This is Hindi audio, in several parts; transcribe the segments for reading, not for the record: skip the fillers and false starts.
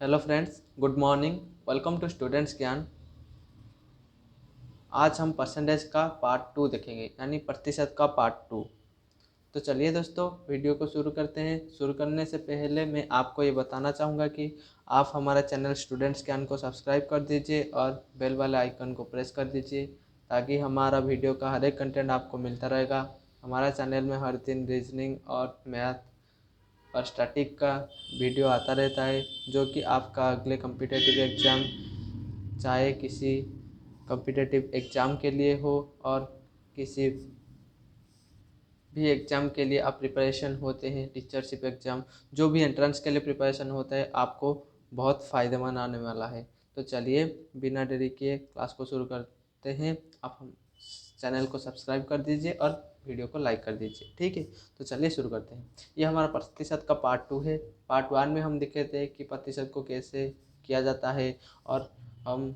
Hello friends, good morning. Welcome to students Gyan. आज हम परसेंटेज का पार्ट 2 देखेंगे, यानी प्रतिशत का पार्ट 2। तो चलिए दोस्तों, वीडियो को शुरू करते हैं। शुरू करने से पहले मैं आपको ये बताना चाहूँगा कि आप हमारा चैनल स्टूडेंट्स ज्ञान को सब्सक्राइब कर दीजिए और बेल वाले आइकन को प्रेस कर दीजिए, ताकि हमारा वीडियो का हर एक कंटेंट आपको मिलता रहेगा। हमारा चैनल में हर दिन रीजनिंग और मैथ और स्टैटिक का वीडियो आता रहता है, जो कि आपका अगले कम्पिटिटिव एग्ज़ाम, चाहे किसी कॉम्पिटिटिव एग्ज़ाम के लिए हो और किसी भी एग्ज़ाम के लिए आप प्रिपरेशन होते हैं, टीचरशिप एग्ज़ाम, जो भी एंट्रेंस के लिए प्रिपरेशन होता है, आपको बहुत फ़ायदेमंद आने वाला है। तो चलिए बिना देरी किए क्लास को शुरू करते हैं। आप हम चैनल को सब्सक्राइब कर दीजिए और वीडियो को लाइक कर दीजिए, ठीक है। तो चलिए शुरू करते हैं। ये हमारा प्रतिशत का पार्ट 2 है। पार्ट 1 में हम देखे थे कि प्रतिशत को कैसे किया जाता है, और हम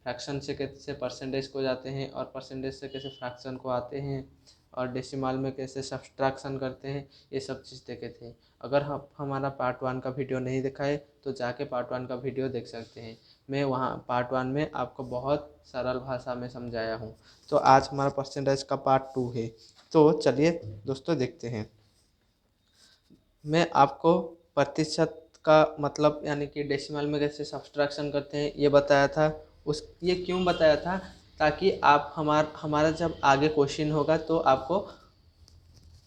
फ्रैक्शन से कैसे परसेंटेज को जाते हैं, और परसेंटेज से कैसे फ्रैक्शन को आते हैं, और डेसिमल में कैसे सब्सट्रैक्शन करते हैं। ये सब चीज़ देखे थे। अगर हम हमारा पार्ट 1 का वीडियो नहीं देखा है तो जाके पार्ट 1 का वीडियो देख सकते हैं। मैं वहाँ पार्ट 1 में आपको बहुत सरल भाषा में समझाया हूँ। तो आज हमारा परसेंटेज का पार्ट 2 है। तो चलिए दोस्तों देखते हैं। मैं आपको प्रतिशत का मतलब यानी कि डेसिमल में कैसे सब्सट्रैक्शन करते हैं ये बताया था। ये क्यों बताया था? ताकि आप हमारा जब आगे क्वेश्चन होगा तो आपको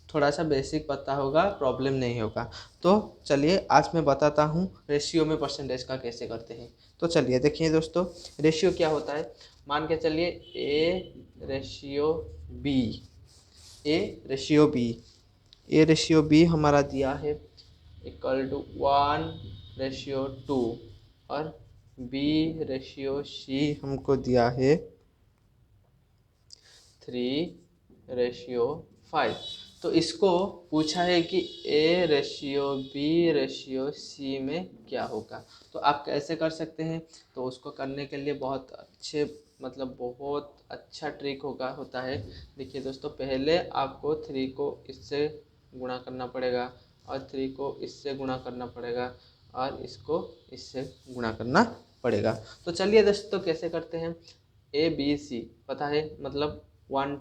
थोड़ा सा बेसिक पता होगा, प्रॉब्लम नहीं होगा। तो चलिए आज मैं बताता हूँ रेशियो में परसेंटेज का कैसे करते हैं। तो चलिए देखिए दोस्तों, रेशियो क्या होता है। मान के चलिए बी ए रेशियो बी हमारा दिया है इक्वल टू 1:2, और B/C हमको दिया है 3:5। तो इसको पूछा है कि A/B/C में क्या होगा। तो आप कैसे कर सकते हैं? तो उसको करने के लिए बहुत अच्छा ट्रिक होता है। देखिए दोस्तों, पहले आपको 3 को इससे गुणा करना पड़ेगा, और 3 को इससे गुणा करना पड़ेगा, और इसको इससे गुणा करना पड़ेगा। तो चलिए दोस्तों कैसे करते हैं। ABC पता है, मतलब 1,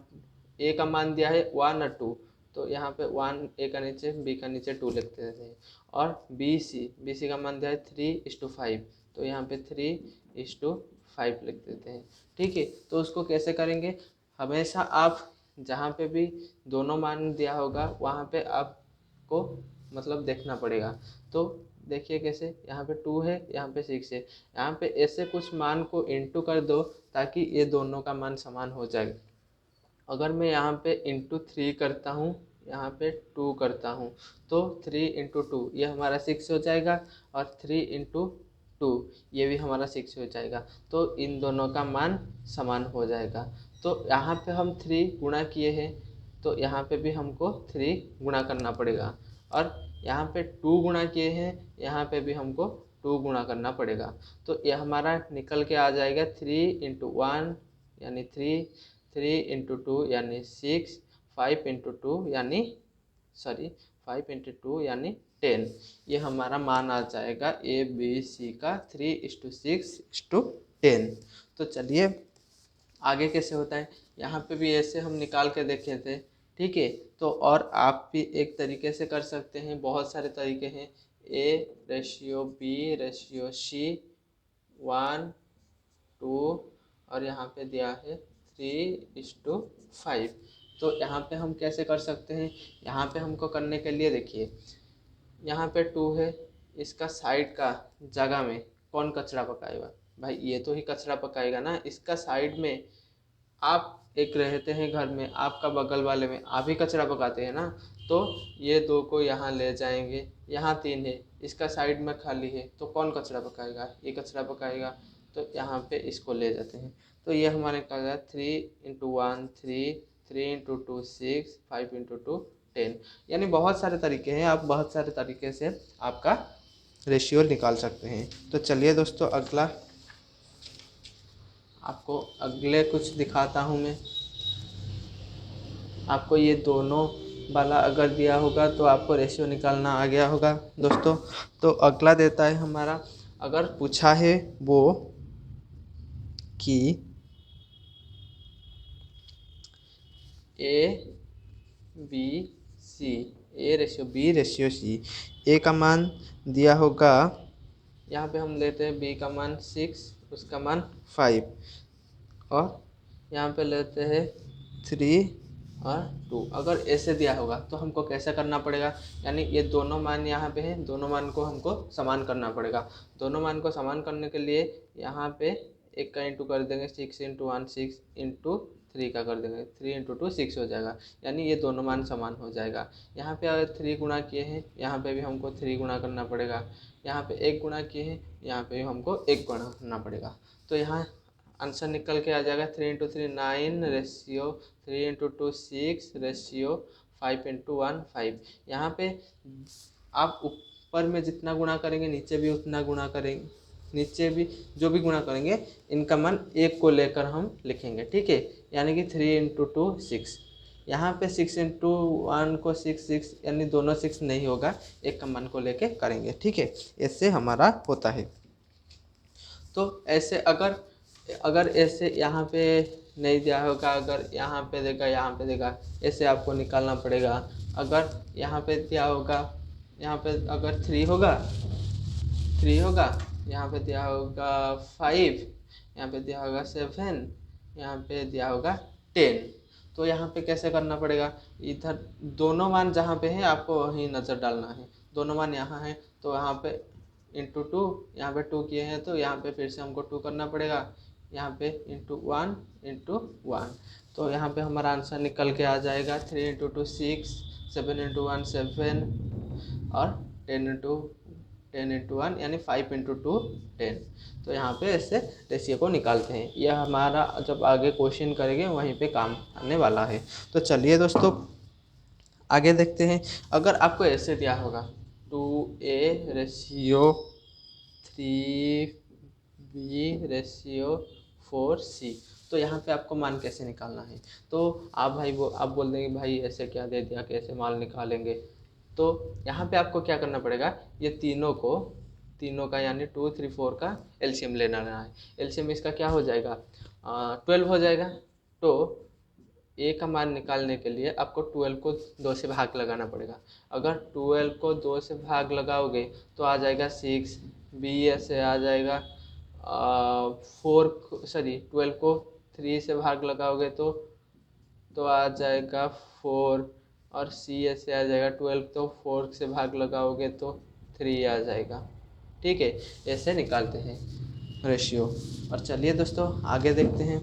ए का मान दिया है 1 और 2, तो यहाँ पे 1 ए का नीचे, बी का नीचे 2 लिख देते हैं। और बी सी का मान दिया है 3:5, तो यहाँ पे 3:5 लिख देते हैं, ठीक है। तो उसको कैसे करेंगे? हमेशा आप जहाँ पे भी दोनों मान दिया होगा वहाँ पे आपको देखना पड़ेगा। तो देखिए कैसे, यहाँ पे 2 है, यहाँ पे 6 है, यहाँ पे ऐसे कुछ मान को इंटू कर दो ताकि ये दोनों का मान समान हो जाए। अगर मैं यहाँ पे इंटू 3 करता हूँ, यहाँ पे 2 करता हूँ, तो 3 × 2 ये हमारा 6 हो जाएगा, और 3 × 2 ये भी हमारा 6 हो जाएगा। तो इन दोनों का मान समान हो जाएगा। तो यहाँ पे हम 3 गुणा किए हैं, तो यहाँ पे भी हमको 3 गुणा करना पड़ेगा, और यहाँ पे 2 गुणा किए हैं, यहाँ पे भी हमको 2 गुणा करना पड़ेगा। तो ये हमारा निकल के आ जाएगा 3 × 1 यानी 3, 3 × 2 यानी 6, 5 × 2 यानी 10। ये हमारा मान आ जाएगा ABC का 3:6:10। तो चलिए आगे कैसे होता है। यहाँ पे भी ऐसे हम निकाल के देखे थे, ठीक है। तो और आप भी एक तरीके से कर सकते हैं, बहुत सारे तरीके हैं। A/B/C 1:2, और यहाँ पे दिया है 3:5। तो यहाँ पे हम कैसे कर सकते हैं? यहाँ पे हमको करने के लिए देखिए, यहाँ पे 2 है, इसका साइड का जगह में कौन कचरा पकाएगा? भाई ये तो ही कचरा पकाएगा ना। इसका साइड में आप एक रहते हैं घर में, आपका बगल वाले में आप ही कचरा पकाते हैं ना। तो ये 2 को यहाँ ले जाएंगे, यहाँ 3 है, इसका साइड में खाली है, तो कौन कचरा पकाएगा? ये कचरा पकाएगा। तो यहाँ पे इसको ले जाते हैं। तो ये हमारे कहा गया 3 × 1 3, 3 × 2 6, 5 × 2 10। यानी बहुत सारे तरीके हैं, आप बहुत सारे तरीके से आपका रेशियो निकाल सकते हैं। तो चलिए दोस्तों आपको अगले कुछ दिखाता हूँ मैं। आपको ये दोनों वाला अगर दिया होगा तो आपको रेशियो निकालना आ गया होगा दोस्तों। तो अगला देता है हमारा अगर पूछा है वो कि A B C, A ratio B ratio C, A का मान दिया होगा, यहाँ पे हम लेते हैं बी का मान 6, उसका मान 5, और यहाँ पे लेते हैं 3 और 2। अगर ऐसे दिया होगा तो हमको कैसे करना पड़ेगा, यानी ये दोनों मान यहाँ पे हैं, दोनों मान को हमको समान करना पड़ेगा। दोनों मान को समान करने के लिए यहाँ पे एक का इंटू कर देंगे, 6 इंटू 1 6 इंटू 3 का कर देंगे, 3 इंटू 2 6 हो जाएगा, यानी ये दोनों मान समान हो जाएगा। यहाँ पे अगर 3 गुणा किए हैं, यहाँ पे भी हमको 3 गुणा करना पड़ेगा। यहाँ पे 1 गुणा किए हैं, यहाँ पे भी हमको 1 गुणा करना पड़ेगा। तो यहाँ आंसर निकल के आ जाएगा 3 into 3 9 ratio 3 into 2 6 ratio 5 into 1 5। यहाँ पे आप ऊपर में जितना गुणा करेंगे नीचे भी उतना गुणा करेंगे, नीचे भी जो भी गुणा करेंगे इनका मान 1 को लेकर हम लिखेंगे, ठीक है। यानी कि 3 इंटू 2 6, यहाँ पे 6 इंटू 1 को 6 6, यानी दोनों 6 नहीं होगा, एक का मान को लेके करेंगे, ठीक है। ऐसे हमारा होता है। तो ऐसे अगर ऐसे यहाँ पे नहीं दिया होगा, अगर यहाँ पे देगा यहाँ पे देगा, ऐसे आपको निकालना पड़ेगा। अगर यहाँ पे दिया होगा, यहाँ पे अगर 3 होगा, 3 होगा, यहाँ पे दिया होगा 5, यहाँ पे दिया होगा 7, यहाँ पे दिया होगा 10। तो यहाँ पे कैसे करना पड़ेगा, इधर दोनों मान जहाँ पे है आपको वहीं नज़र डालना है। दोनों मान यहाँ है तो यहाँ पे इंटू 2, यहाँ पे 2 किए हैं तो यहाँ पे फिर से हमको 2 करना पड़ेगा, यहाँ पे इंटू 1 इंटू 1। तो यहाँ पे हमारा आंसर निकल के आ जाएगा 3 इंटू 2 6, 7 इंटू 1 7, और 10 इंटू 1 यानी 5 इंटू 2 10। तो यहाँ पे ऐसे रेशियो को निकालते हैं। यह हमारा जब आगे क्वेश्चन करेंगे वहीं पे काम आने वाला है। तो चलिए दोस्तों आगे देखते हैं। अगर आपको ऐसे दिया होगा 2a ratio 3b ratio 4c, तो यहाँ पे आपको मान कैसे निकालना है। तो आप बोल देंगे भाई ऐसे क्या दे दिया, कैसे मान निकालेंगे। तो यहाँ पे आपको क्या करना पड़ेगा, ये तीनों का यानी 2 3 4 का एलसीएम लेना है। एलसीएम इसका क्या हो जाएगा, 12 हो जाएगा। तो ए का मान निकालने के लिए आपको 12 को 2 से भाग लगाना पड़ेगा। अगर 12 को 2 से भाग लगाओगे तो आ जाएगा 6, बी ऐसे आ जाएगा 12 को 3 से भाग लगाओगे तो आ जाएगा 4, और सी ऐसे आ जाएगा 12 तो 4 से भाग लगाओगे तो 3 आ जाएगा, ठीक है। ऐसे निकालते हैं रेशियो। और चलिए दोस्तों आगे देखते हैं।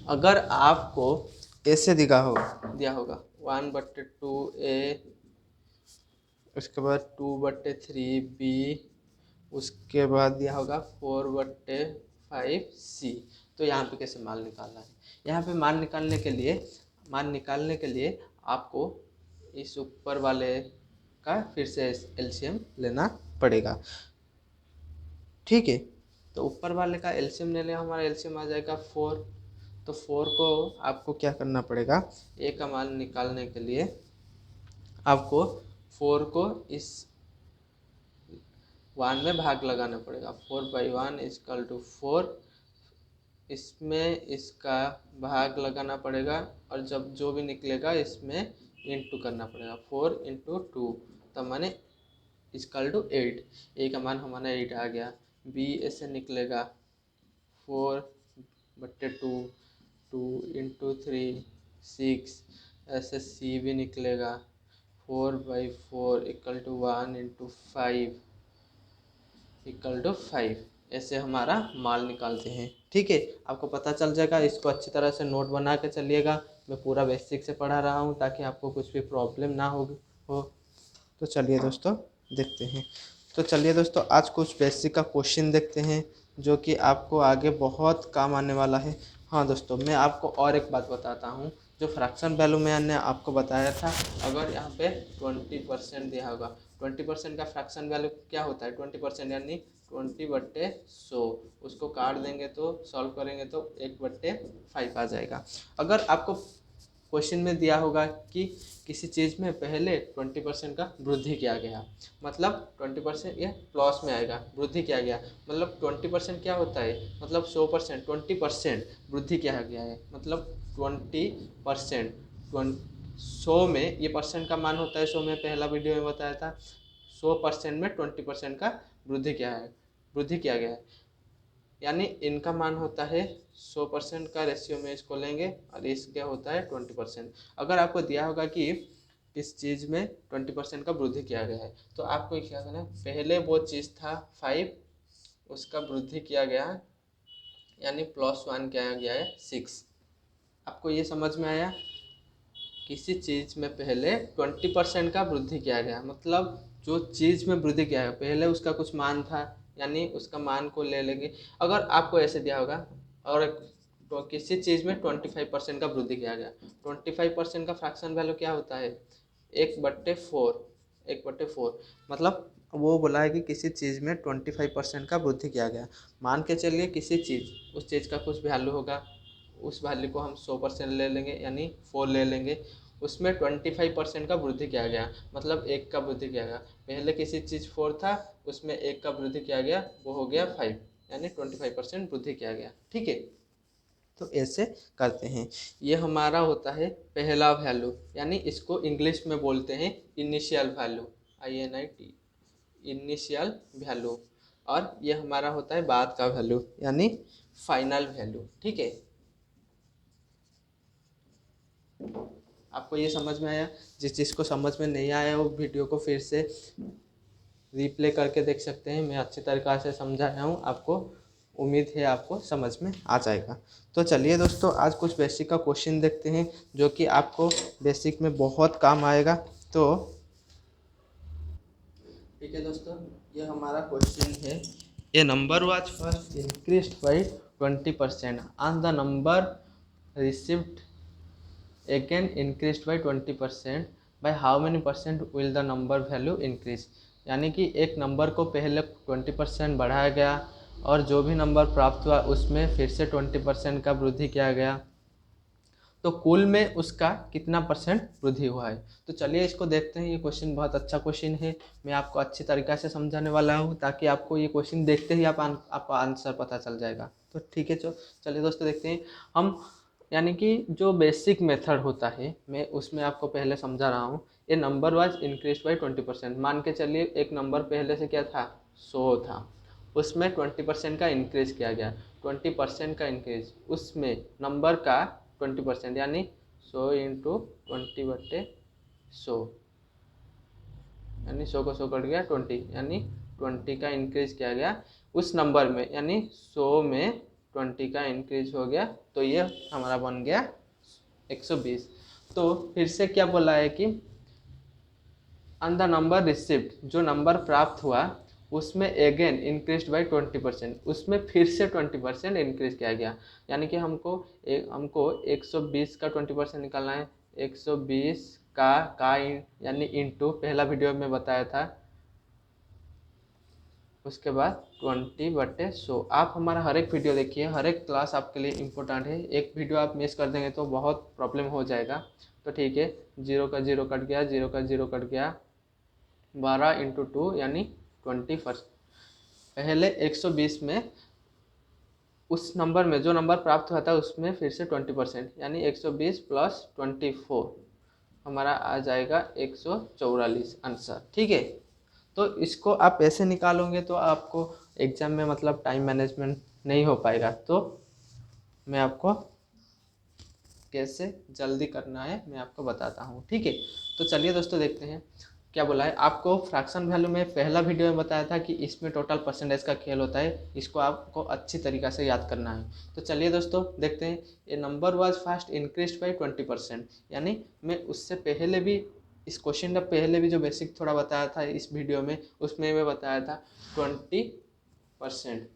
अगर आपको ऐसे दिया होगा 1/2a, उसके बाद 2/3b, उसके बाद दिया होगा 4/5c। तो यहाँ पे कैसे मान निकालना है, यहाँ पे मान निकालने के लिए आपको इस ऊपर वाले का फिर से एलसीएम लेना पड़ेगा, ठीक है। तो ऊपर वाले का एलसीएम ले लें, हमारा एलसीएम आ जाएगा 4। तो 4 को आपको क्या करना पड़ेगा, ए का मान निकालने के लिए आपको 4 को इस 1 में भाग लगाना पड़ेगा। 4/1 = 4, इसमें इसका भाग लगाना पड़ेगा, और जब जो भी निकलेगा इसमें इंटू करना पड़ेगा। 4 इंटू 2 तो माने =8। ए का मान हमारा 8 आ गया। बी ऐसे निकलेगा 4/2, 2 इंटू 3 6, ऐसे सी भी निकलेगा 4/4 = 1 इंटू 5 = 5। ऐसे हमारा मान निकालते हैं, ठीक है। आपको पता चल जाएगा, इसको अच्छी तरह से नोट बना के चलिएगा। मैं पूरा बेसिक से पढ़ा रहा हूँ ताकि आपको कुछ भी प्रॉब्लम ना हो। तो चलिए दोस्तों देखते हैं। तो चलिए दोस्तों आज कुछ बेसिक का क्वेश्चन देखते हैं जो कि आपको आगे बहुत काम आने वाला है। हाँ दोस्तों मैं आपको और एक बात बताता हूँ, जो फ्रैक्शन वैल्यू मैंने आपको बताया था, अगर यहाँ पे 20% दिया होगा, 20% का फ्रैक्शन वैल्यू क्या होता है, 20% यानी 20/100। उसको काट देंगे तो सॉल्व करेंगे तो 1/5 आ जाएगा। अगर आपको क्वेश्चन में दिया होगा कि किसी चीज़ में पहले 20% का वृद्धि किया गया, मतलब 20% ये प्लस में आएगा, वृद्धि किया गया मतलब 20% क्या होता है, मतलब 100%, 20% वृद्धि किया गया है, मतलब 20%, 100 में ये परसेंट का मान होता है, 100 में पहला वीडियो में बताया था, 100% में 20% का वृद्धि किया गया है, यानी इनका मान होता है 100% का रेशियो में इसको लेंगे और इसका होता है 20%। अगर आपको दिया होगा कि किस चीज़ में 20% का वृद्धि किया गया है, तो आपको क्या करना है, पहले वो चीज़ था 5, उसका वृद्धि किया गया है, यानी +1 किया गया है 6। आपको ये समझ में आया, किसी चीज़ में पहले 20% का वृद्धि किया गया, मतलब जो चीज़ में वृद्धि किया है पहले उसका कुछ मान था, यानी उसका मान को ले लेंगे। अगर आपको ऐसे दिया होगा और तो किसी चीज़ में 25% का वृद्धि किया गया, 25% का फ्रैक्शन वैल्यू क्या होता है, 1/4, 1/4, मतलब वो बोला है कि किसी चीज़ में 25% का वृद्धि किया गया। मान के चलिए किसी चीज़, उस चीज़ का कुछ वैल्यू होगा, उस वैल्यू को हम 100% ले लेंगे, यानी 4 ले लेंगे, उसमें 25% का वृद्धि किया गया, मतलब 1 का वृद्धि किया गया। पहले किसी चीज़ 4 था, उसमें 1 का वृद्धि किया गया, वो हो गया 5, यानी 25% वृद्धि किया गया। ठीक है, तो ऐसे करते हैं। ये हमारा होता है पहला वैल्यू, यानी इसको इंग्लिश में बोलते हैं initial value, INIT, initial value. और ये हमारा होता है बाद का वैल्यू, यानी फाइनल वैल्यू। ठीक है, आपको ये समझ में आया? जिस चीज़ को समझ में नहीं आया वो वीडियो को फिर से रिप्ले करके देख सकते हैं, मैं अच्छी तरीक़ा से समझाया हूँ आपको, उम्मीद है आपको समझ में आ जाएगा। तो चलिए दोस्तों, आज कुछ बेसिक का क्वेश्चन देखते हैं जो कि आपको बेसिक में बहुत काम आएगा। तो ठीक है दोस्तों, ये हमारा क्वेश्चन है, a number was first increased by 20% and the number received again increased by 20%, by how many percent will the number value increase। यानी कि एक नंबर को पहले 20% बढ़ाया गया और जो भी नंबर प्राप्त हुआ उसमें फिर से 20% का वृद्धि किया गया, तो कुल में उसका कितना परसेंट वृद्धि हुआ है। तो चलिए इसको देखते हैं। ये क्वेश्चन बहुत अच्छा क्वेश्चन है, मैं आपको अच्छी तरीक़ा से समझाने वाला हूँ ताकि आपको ये क्वेश्चन देखते ही आपको आंसर पता चल जाएगा। तो ठीक है, चलिए दोस्तों देखते हैं हम, यानी कि जो बेसिक मेथड होता है मैं उसमें आपको पहले समझा रहा हूँ। ये नंबर वाज इंक्रीज बाई 20%, मान के चलिए एक नंबर पहले से क्या था, 100 था, उसमें 20% का इंक्रीज किया गया, 20% का इंक्रीज, उसमें नंबर का 20%, यानी 100 इंटू 20/100, यानी 100 को 100 कट गया 20, यानी 20 का इंक्रीज किया गया उस नंबर में, यानी 100 में 20 का इंक्रीज हो गया, तो ये हमारा बन गया 120। तो फिर से क्या बोला है कि ऑन द नंबर रिसिव्ड, जो नंबर प्राप्त हुआ उसमें अगेन इंक्रीज बाई 20%, उसमें फिर से 20% इंक्रीज किया गया, यानी कि हमको 120 का 20% निकालना है। 120 का यानी इंटू, पहला वीडियो में बताया था, उसके बाद 20/100। आप हमारा हर एक वीडियो देखिए, हर एक क्लास आपके लिए इम्पोर्टेंट है, एक वीडियो आप मिस कर देंगे तो बहुत प्रॉब्लम हो जाएगा। तो ठीक है, 0 का 0 कट गया, 0 का 0 कट गया, 12 इंटू 2 यानी 21। पहले 120 में उस नंबर में जो नंबर प्राप्त हुआ था उसमें फिर से 20%, यानी 120 प्लस 24 हमारा आ जाएगा 144 आंसर। ठीक है, तो इसको आप ऐसे निकालोगे तो आपको एग्ज़ाम में मतलब टाइम मैनेजमेंट नहीं हो पाएगा। तो मैं आपको कैसे जल्दी करना है मैं आपको बताता हूँ। ठीक है, तो चलिए दोस्तों देखते हैं क्या बोला है। आपको फ्रैक्शन वैल्यू में पहला वीडियो में बताया था कि इसमें टोटल परसेंटेज का खेल होता है, इसको आपको अच्छी तरीक़ा से याद करना है। तो चलिए दोस्तों देखते हैं। ये number was first increase by 20%, यानी मैं उससे पहले भी, इस क्वेश्चन का पहले भी जो बेसिक थोड़ा बताया था इस वीडियो में, उसमें मैं बताया था 20%।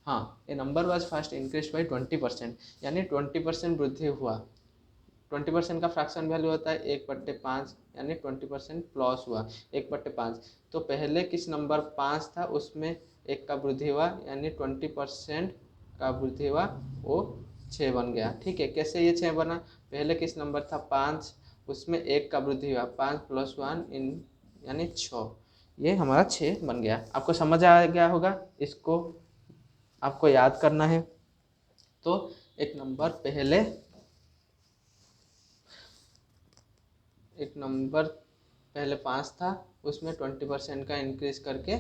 हाँ, ये number was first increase by 20%, यानी 20% वृद्धि हुआ। 20% का फ्रैक्शन वैल्यू होता है 1/5, यानी 20% प्लस हुआ 1/5। तो पहले किस नंबर 5 था उसमें 1 का वृद्धि हुआ, यानी 20% का वृद्धि हुआ, वो 6 बन गया। ठीक है, कैसे ये 6 बना, पहले किस नंबर था 5, उसमें 1 का वृद्धि हुआ, 5 + 1 यानी 6, ये हमारा 6 बन गया। आपको समझ आ गया होगा, इसको आपको याद करना है। तो एक नंबर पहले 5 था, उसमें 20% का इंक्रीज करके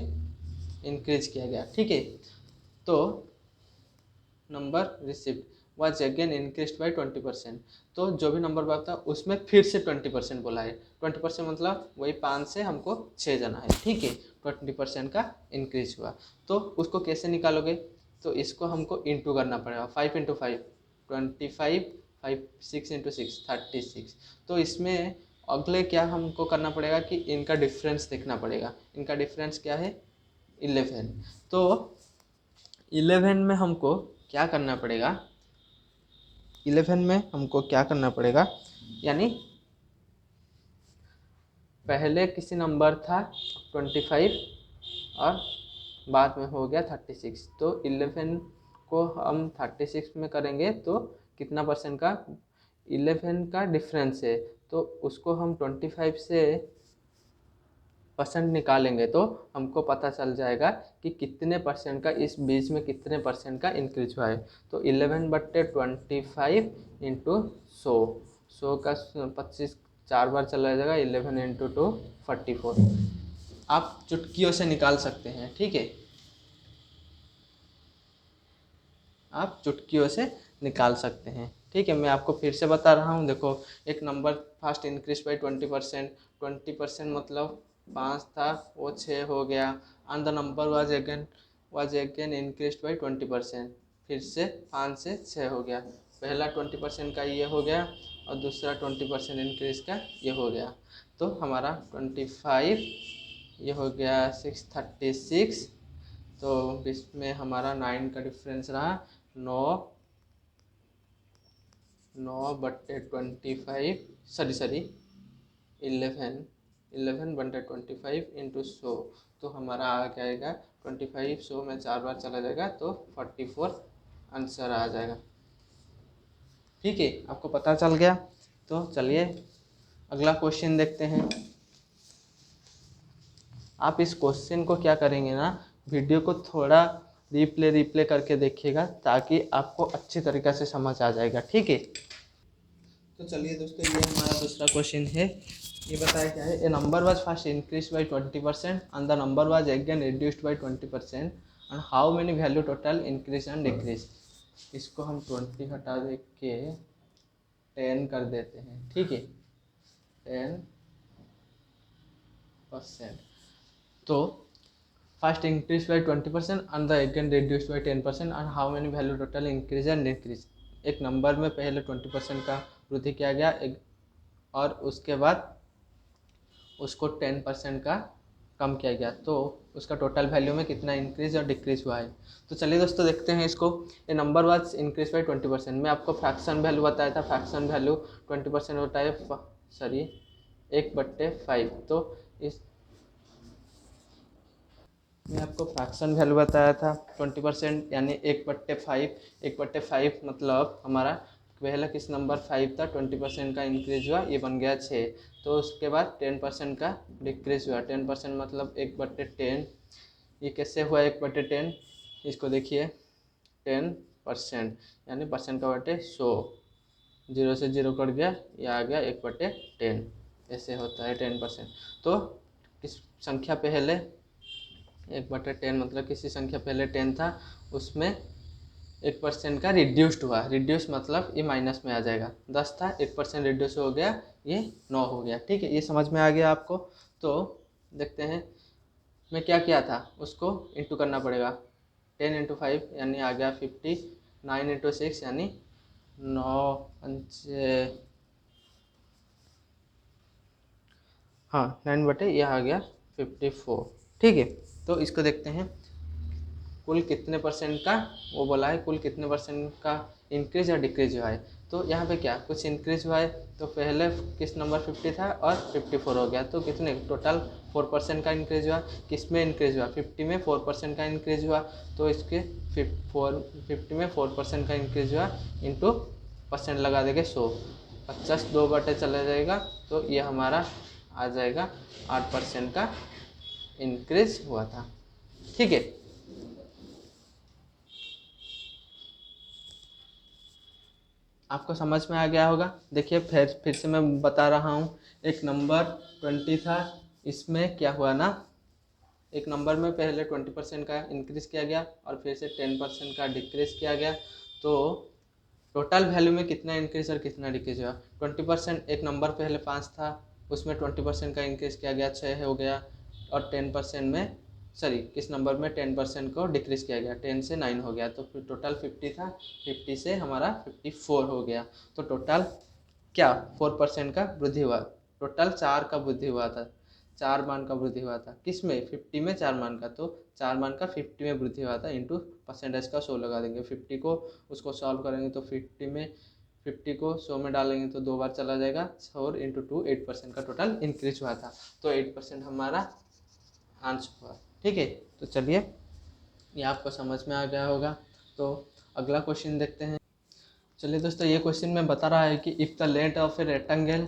इंक्रीज किया गया। ठीक है, तो number receipt was again increase by 20%। तो जो भी नंबर बात था उसमें फिर से 20% बोला है। 20% मतलब वही 5 से हमको 6 जाना है। ठीक है, 20% का इंक्रीज हुआ। तो उसको कैसे निकालोगे, तो इसको हमको इंटू करना पड़ेगा, 5 × 5 25, 5 6 × 6 36। तो इसमें अगले क्या हमको करना पड़ेगा कि इनका डिफरेंस देखना पड़ेगा। इनका डिफरेंस क्या है, 11। तो 11 में हमको क्या करना पड़ेगा, 11 में हमको क्या करना पड़ेगा, यानी पहले किसी नंबर था 25 और बाद में हो गया 36। तो 11 को हम 36 में करेंगे तो कितना परसेंट का, 11 का डिफरेंस है, तो उसको हम 25 से परसेंट निकालेंगे तो हमको पता चल जाएगा कि कितने परसेंट का, इस बीच में कितने परसेंट का इंक्रीज हुआ है। तो 11/25 इंटू 100 का 25 4 बार चला जाएगा, 11 × 2 44। आप चुटकियों से निकाल सकते हैं। ठीक है, आप चुटकियों से निकाल सकते हैं। ठीक है, मैं आपको फिर से बता रहा हूँ। देखो, एक नंबर फर्स्ट इंक्रीज बाई 20%, 20% मतलब 5 था, वो 6 हो गया। And the number was again increase by 20%, फिर से 5 से 6 हो गया। पहला 20% का ये हो गया और दूसरा 20% इंक्रीज का ये हो गया। तो हमारा 25 ये हो गया 636। तो इसमें हमारा 9 का डिफरेंस रहा, 9/25, सॉरी 11/25 इंटू 100। तो हमारा आ जाएगा 25, 100 में 4 बार चला जाएगा तो 44 आंसर आ जाएगा। ठीक है, आपको पता चल गया। तो चलिए अगला क्वेश्चन देखते हैं। आप इस क्वेश्चन को क्या करेंगे ना, वीडियो को थोड़ा रिप्ले करके देखिएगा ताकि आपको अच्छी तरीक़े से समझ आ जाएगा। ठीक है, तो चलिए दोस्तों, ये हमारा दूसरा क्वेश्चन है। ये बताया क्या है, a number was first increase by 20% and the number was again reduced by 20% and how many value total increase and decrease. इसको हम 20 हटा दे के 10 कर देते हैं। ठीक है, 10%। तो first increase by 20% and the again reduced by 10% and how many value total increase and decrease. एक नंबर में पहले 20% का वृद्धि किया गया और उसके बाद उसको 10% का कम किया गया, तो उसका टोटल वैल्यू में कितना इंक्रीज और डिक्रीज हुआ है। तो चलिए दोस्तों देखते हैं इसको। ये नंबर वाज इंक्रीज बाई 20%। मैं आपको फ्रैक्शन वैल्यू बताया था, फ्रैक्शन वैल्यू 20% होता है, सॉरी 1/5। तो इस मैं आपको फ्रैक्शन वैल्यू बताया था 20% यानी 1/5। 1/5 मतलब हमारा पहला किस नंबर 5 था, 20% का इंक्रीज हुआ, ये बन गया 6। तो उसके बाद 10% का डिक्रीज हुआ, 10% मतलब 1/10। ये कैसे हुआ 1/10, इसको देखिए 10% यानी परसेंट का बटे 100, 0 से 0 कट गया, ये आ गया 1/10, ऐसे होता है 10%। तो किस संख्या पहले 1/10 मतलब किसी संख्या पहले 10 था, उसमें 1% का रिड्यूस्ड हुआ। रिड्यूस मतलब ये माइनस में आ जाएगा, 10 था 1% रिड्यूस हो गया, ये 9 हो गया। ठीक है, ये समझ में आ गया आपको। तो देखते हैं मैं क्या किया था, उसको इंटू करना पड़ेगा। 10 × 5 यानी आ गया 50, 9 × 6 यानी 9 हाँ 9 बटे यह आ गया 54। ठीक है, तो इसको देखते हैं कुल कितने परसेंट का वो बोला है, कुल कितने परसेंट का इंक्रीज या डिक्रीज हुआ है। तो यहाँ पे क्या कुछ इंक्रीज हुआ है, तो पहले किस नंबर 50 था और 54 हो गया, तो कितने टोटल 4% का इंक्रीज हुआ। किस में इंक्रीज हुआ, 50 में 4% का इंक्रीज हुआ, तो इसके 50 में 4% का इंक्रीज हुआ इंटू परसेंट लगा देंगे 100, 50 2 बटे चला जाएगा, तो ये हमारा आ जाएगा 8% का इंक्रीज हुआ था। ठीक है, आपको समझ में आ गया होगा। देखिए फिर से मैं बता रहा हूँ, एक नंबर 20 था, इसमें क्या हुआ ना, एक नंबर में पहले 20% का इंक्रीज़ किया गया और फिर से 10% का डिक्रीज़ किया गया, तो टोटल वैल्यू में कितना इंक्रीज और कितना डिक्रीज हुआ। 20%, एक नंबर पहले 5 था, उसमें 20% का इंक्रीज किया गया, 6 हो गया, और 10% में किस नंबर में 10% को डिक्रीज किया गया, 10 से 9 हो गया, तो फिर टोटल 50 था, 50 से हमारा 54 हो गया, तो टोटल क्या 4% का वृद्धि हुआ, टोटल 4 का वृद्धि हुआ था, 4 मान का वृद्धि हुआ था, किस में 50 में 4 मान का, तो 4 मान का 50 में वृद्धि हुआ था इंटू परसेंटेज का 100 लगा देंगे। 50 को उसको सॉल्व करेंगे तो 50 को 100 में डालेंगे तो 2 बार चला जाएगा, 4 इंटू 2 8% का टोटल इंक्रीज हुआ था, तो 8% हमारा आंसर हुआ। ठीक है, तो चलिए ये आपको समझ में आ गया होगा। तो अगला क्वेश्चन देखते हैं। चलिए दोस्तों, ये क्वेश्चन में बता रहा है कि if the length of a rectangle,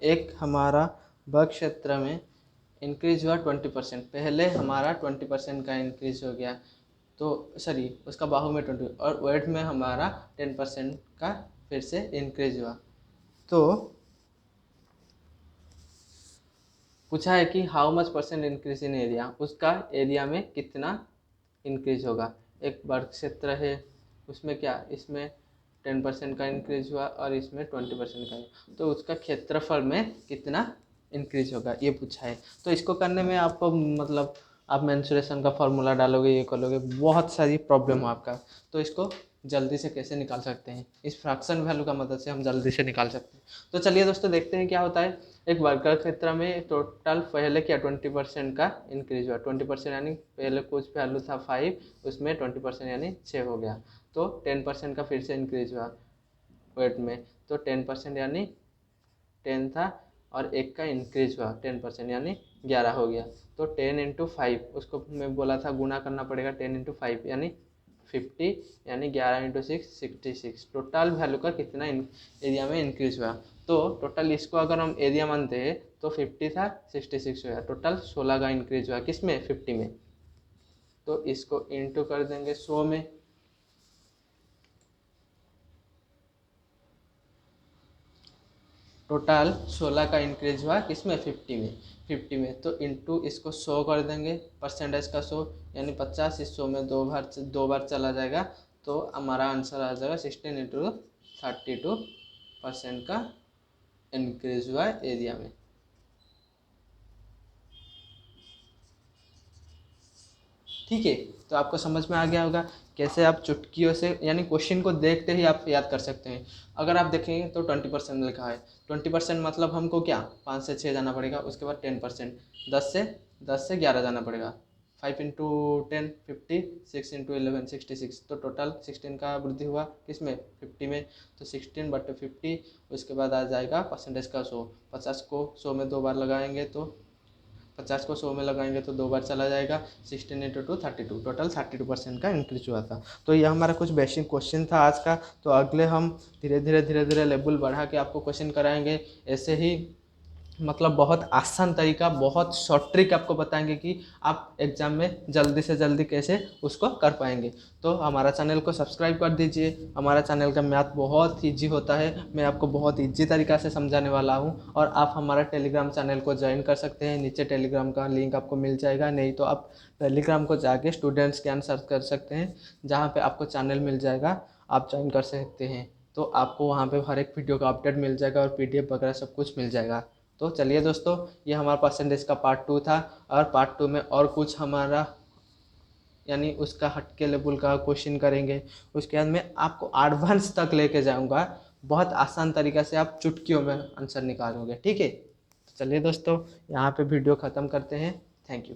एक हमारा वर्ग क्षेत्र में इंक्रीज हुआ 20%, पहले हमारा 20% का इंक्रीज हो गया, तो उसका बाहु में 20 और वेट में हमारा 10% का फिर से इंक्रीज हुआ, तो पूछा है कि how much percent increase in area, उसका एरिया में कितना इंक्रीज होगा। एक वर्ग क्षेत्र है, उसमें क्या, इसमें 10% का इंक्रीज हुआ और इसमें 20% का, तो उसका क्षेत्रफल में कितना इंक्रीज होगा, ये पूछा है। तो इसको करने में आपको मतलब आप मेंसुरेशन का फॉर्मूला डालोगे, ये करोगे, बहुत सारी प्रॉब्लम हो आपका, तो इसको जल्दी से कैसे निकाल सकते हैं, इस फ्रैक्शन वैल्यू का मदद से हम जल्दी से निकाल सकते हैं। तो चलिए दोस्तों देखते हैं क्या होता है। एक वर्ग क्षेत्र में टोटल पहले क्या 20% का इंक्रीज हुआ, 20% यानी पहले कुछ वैल्यू था 5, उसमें 20% यानी 6 हो गया, तो 10% का फिर से इंक्रीज हुआ वेट में, तो 10% यानी 10 था और एक का इंक्रीज हुआ 10% यानी 11 हो गया, तो 10 इंटू 5, उसको मैं बोला था गुना करना पड़ेगा, 10 इंटू 5 यानी 50, यानी 11 इंटू 6 66, टोटल वैल्यू का कितना एरिया में इंक्रीज हुआ। तो टोटल इसको अगर हम एरिया मानते हैं तो 50 था 66 हुआ, टोटल 16 का इंक्रीज हुआ, किस में 50 में, तो इसको इंटू कर देंगे 100 में, टोटल 16 का इंक्रीज हुआ किसमें 50 में, तो इंटू इसको 100 कर देंगे, परसेंटेज का 100 यानी 50, इस 100 में दो बार चला जाएगा, तो हमारा आंसर आ जाएगा 16 इंटू 32% का इंक्रीज हुआ एरिया में। ठीक है, तो आपको समझ में आ गया होगा कैसे आप चुटकियों से यानी क्वेश्चन को देखते ही आप याद कर सकते हैं। अगर आप देखेंगे तो 20% लिखा है, 20% मतलब हमको क्या 5 से 6 जाना पड़ेगा, उसके बाद 10%, 10 से 11 जाना पड़ेगा, 5 इंटू 10 50, 6 इंटू 11 66, तो टोटल 16 का वृद्धि हुआ किसमें 50 में, तो 16/50, उसके बाद आ जाएगा परसेंटेज का 100, 50 को 100 में 2 बार लगाएंगे, तो 50 को 100 में लगाएंगे तो 2 बार चला जाएगा, 16 इंटू 2 32, टोटल 32% का इंक्रीज हुआ था। तो यह हमारा कुछ बेसिक क्वेश्चन था आज का। तो अगले हम धीरे धीरे लेवल बढ़ा के आपको क्वेश्चन कराएंगे, ऐसे ही मतलब बहुत आसान तरीका, बहुत शॉर्ट ट्रिक आपको बताएंगे कि आप एग्ज़ाम में जल्दी से जल्दी कैसे उसको कर पाएंगे। तो हमारा चैनल को सब्सक्राइब कर दीजिए, हमारा चैनल का मैथ बहुत ईजी होता है, मैं आपको बहुत ईजी तरीक़ा से समझाने वाला हूँ, और आप हमारा टेलीग्राम चैनल को ज्वाइन कर सकते हैं, नीचे टेलीग्राम का लिंक आपको मिल जाएगा, नहीं तो आप टेलीग्राम को जाके स्टूडेंट्स ज्ञान सर्च कर सकते हैं, जहाँ पर आपको चैनल मिल जाएगा, आप ज्वाइन कर सकते हैं, तो आपको वहाँ पर हर एक वीडियो का अपडेट मिल जाएगा और PDF वगैरह सब कुछ मिल जाएगा। तो चलिए दोस्तों, ये हमारा परसेंटेज का पार्ट 2 था, और पार्ट 2 में और कुछ हमारा यानी उसका हटके लेवल का क्वेश्चन करेंगे, उसके बाद मैं आपको एडवांस तक लेके जाऊंगा, बहुत आसान तरीक़ा से आप चुटकियों में आंसर निकालोगे। ठीक है, तो चलिए दोस्तों, यहाँ पे वीडियो ख़त्म करते हैं। Thank you.